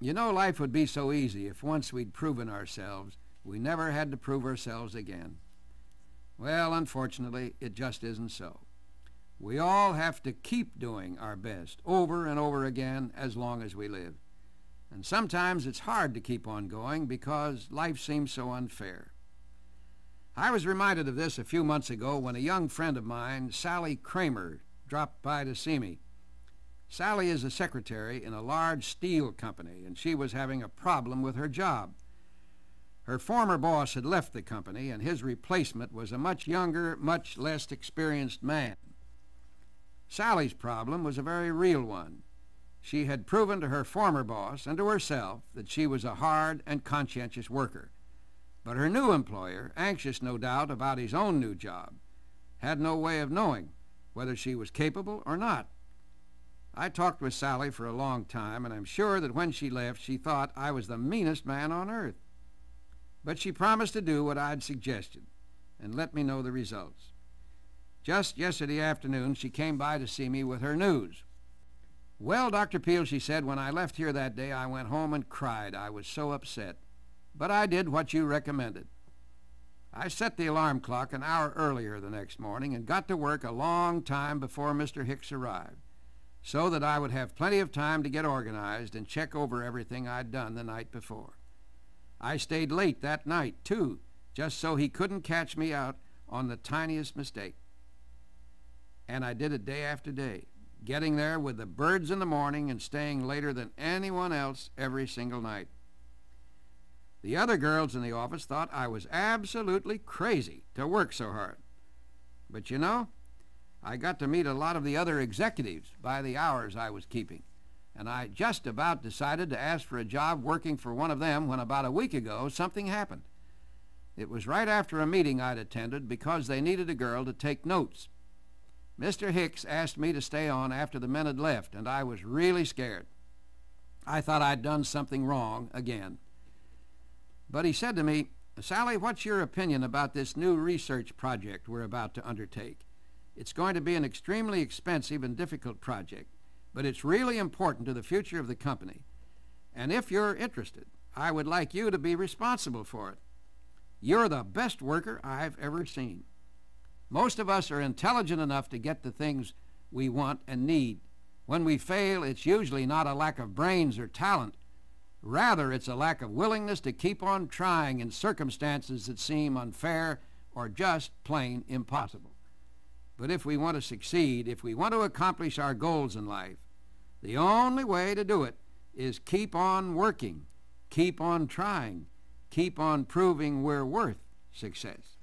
You know, life would be so easy if once we'd proven ourselves, we never had to prove ourselves again. Well, unfortunately, it just isn't so. We all have to keep doing our best over and over again as long as we live. And sometimes it's hard to keep on going because life seems so unfair. I was reminded of this a few months ago when a young friend of mine, Sally Kramer, dropped by to see me. Sally is a secretary in a large steel company, and she was having a problem with her job. Her former boss had left the company, and his replacement was a much younger, much less experienced man. Sally's problem was a very real one. She had proven to her former boss and to herself that she was a hard and conscientious worker. But her new employer, anxious no doubt about his own new job, had no way of knowing whether she was capable or not. I talked with Sally for a long time, and I'm sure that when she left, she thought I was the meanest man on earth. But she promised to do what I'd suggested and let me know the results. Just yesterday afternoon, she came by to see me with her news. "Well, Dr. Peale," she said, "when I left here that day, I went home and cried. I was so upset. But I did what you recommended. I set the alarm clock an hour earlier the next morning and got to work a long time before Mr. Hicks arrived, so that I would have plenty of time to get organized and check over everything I'd done the night before. I stayed late that night, too, just so he couldn't catch me out on the tiniest mistake. And I did it day after day, getting there with the birds in the morning and staying later than anyone else every single night. The other girls in the office thought I was absolutely crazy to work so hard. But you know, I got to meet a lot of the other executives by the hours I was keeping, and I just about decided to ask for a job working for one of them when about a week ago something happened. It was right after a meeting I'd attended because they needed a girl to take notes. Mr. Hicks asked me to stay on after the men had left, and I was really scared. I thought I'd done something wrong again. But he said to me, "Sally, what's your opinion about this new research project we're about to undertake? It's going to be an extremely expensive and difficult project, but it's really important to the future of the company. And if you're interested, I would like you to be responsible for it. You're the best worker I've ever seen. Most of us are intelligent enough to get the things we want and need. When we fail, it's usually not a lack of brains or talent. Rather, it's a lack of willingness to keep on trying in circumstances that seem unfair or just plain impossible. But if we want to succeed, if we want to accomplish our goals in life, the only way to do it is keep on working, keep on trying, keep on proving we're worth success."